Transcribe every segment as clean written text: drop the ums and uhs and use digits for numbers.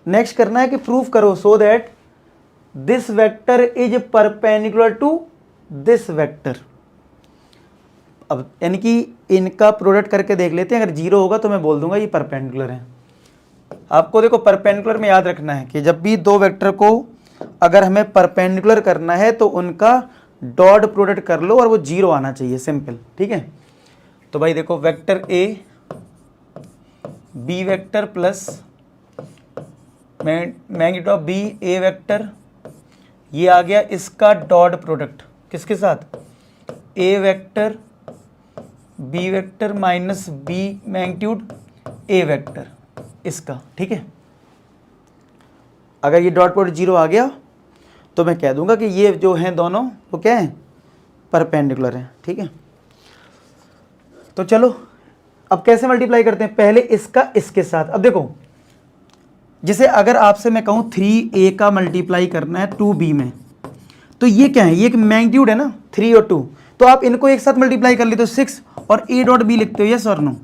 Next करना है कि प्रूफ करो so that this vector is perpendicular to this vector. अब यानी कि इनका प्रोडक्ट करके देख लेते हैं, अगर जीरो होगा तो मैं बोल दूंगा ये परपेंडिकुलर है। आपको देखो परपेंडिकुलर में याद रखना है कि जब भी दो वेक्टर को अगर हमें परपेंडिकुलर करना है तो उनका डॉट प्रोडक्ट कर लो और वो जीरो आना चाहिए, सिंपल, ठीक है। तो भाई देखो vector A B vector plus magnitude of B A vector, ये आ गया इसका डॉट प्रोडक्ट किसके साथ, A vector B vector minus B magnitude A vector इसका, ठीक है। अगर ये डॉट प्रोडक्ट जीरो आ गया तो मैं कह दूंगा कि ये जो हैं दोनों वो क्या है, परपेंडिकुलर है, ठीक है। तो चलो अब कैसे मल्टीप्लाई करते हैं, पहले इसका इसके साथ। अब देखो जैसे अगर आपसे मैं कहूँ 3a का मल्टीप्लाई करना है 2b में, तो ये क्या है, ये एक मैग्नीट्यूड है ना 3 और 2, तो आप इनको एक साथ मल्टीप्लाई कर लेते हो 6 और a डॉट b लिखते हो, यस और नो।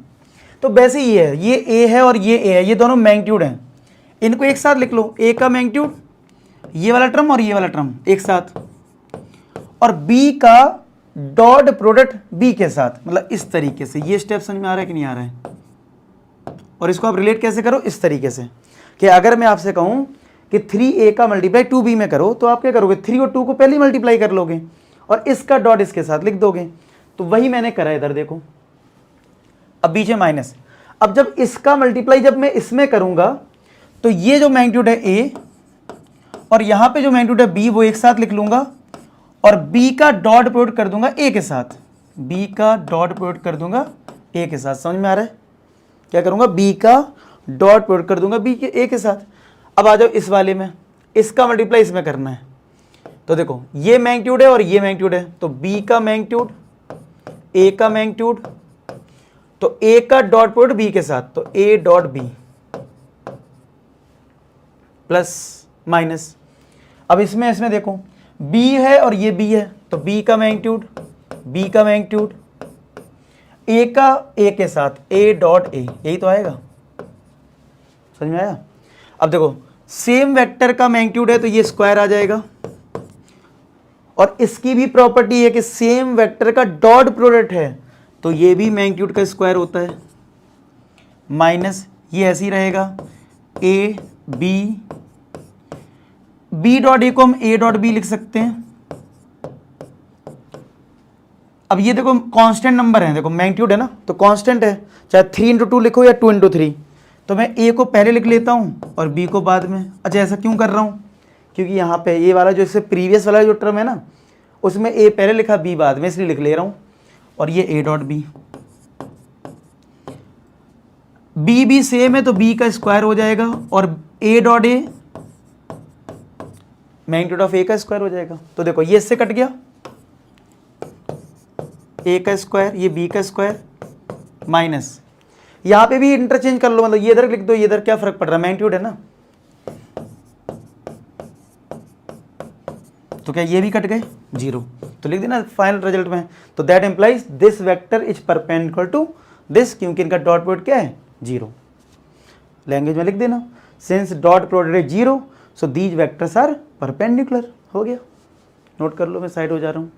तो वैसे ही है, ये a है और ये a है, ये दोनों मैग्नीट्यूड हैं, इनको एक साथ लिख लो, a का मैग्नीट्यूड ये वाला टर्म और ये वाला टर्म एक साथ, और b का डॉट प्रोडक्ट b के साथ, मतलब इस तरीके से। ये स्टेप समझ में आ रहा है कि नहीं आ रहा है। और इसको आप रिलेट कैसे करो, इस तरीके से कि अगर मैं आपसे कहूं कि 3a का मल्टीप्लाई 2b में करो तो आप क्या करोगे, 3 और 2 को पहले मल्टीप्लाई कर लोगे और इसका डॉट इसके साथ लिख दोगे। तो वही मैंने करा इधर, देखो अब बीच में माइनस। अब जब इसका मल्टीप्लाई जब मैं इसमें करूंगा तो ये जो मैग्नीट्यूड है a और यहां पे जो मैग्नीट्यूड है b वो एक साथ लिख लूंगा और b का डॉट प्रोडक्ट कर दूंगा a के साथ, b का डॉट प्रोडक्ट कर दूंगा a के साथ। समझ में आ रहा है, क्या करूंगा, b का डॉट प्रोडक्ट कर दूंगा b के a के साथ। अब आ जाओ इस वाले में, इसका मल्टीप्लाई इसमें करना है। तो देखो ये मैग्नीट्यूड है और ये मैग्नीट्यूड है, तो b का मैग्नीट्यूड a का मैग्नीट्यूड, तो a का डॉट प्रोडक्ट b के साथ, तो a dot b plus minus. अब इसमें देखो b है और ये b है, तो b का मैग्नीट्यूड b का मैग्नीट्यूड a का a के साथ, a डॉट a, यही तो आएगा। समझ में आया। अब देखो सेम वेक्टर का मैग्नीट्यूड है तो ये स्क्वायर आ जाएगा, और इसकी भी प्रॉपर्टी है कि सेम वेक्टर का डॉट प्रोडक्ट है तो ये भी मैग्नीट्यूड का स्क्वायर होता है, माइनस ये ऐसे ही रहेगा, a b डॉट ए को हम a डॉट b लिख सकते हैं। अब ये देखो कांस्टेंट नंबर है, देखो मैग्नीट्यूड है ना तो कांस्टेंट है, चाहे 3 इंटू 2 लिखो या 2 इंटू 3, तो मैं a को पहले लिख लेता हूँ और b को बाद में। अच्छा ऐसा क्यों कर रहा हूँ, क्योंकि यहाँ पे ये वाला जो इससे प्रीवियस वाला जो टर्म है ना उसमें a पहले लिखा b बाद में, इसलिए लिख ले रहा हूँ। और ये a डॉट b, b भी सेम है तो b का स्क्वायर हो जाएगा और a dot a magnitude of a का स्क्वायर हो जाएगा। तो देखो ये इससे कट गया, a का स्क्वायर ये b का स्क्वायर माइनस, यहां पे भी इंटरचेंज कर लो, मतलब ये इधर लिख दो ये इधर, क्या फर्क पड़ रहा है, मैग्नीट्यूड है ना। तो क्या ये भी कट गए, जीरो, तो लिख देना फाइनल रिजल्ट में। तो that implies this vector is perpendicular to this, क्योंकि इनका डॉट प्रोडक्ट क्या है, जीरो। लैंग्वेज में लिख देना, since dot product is zero so these vectors are perpendicular. हो गया, नोट कर लो, मैं साइड हो जा रहा हूं।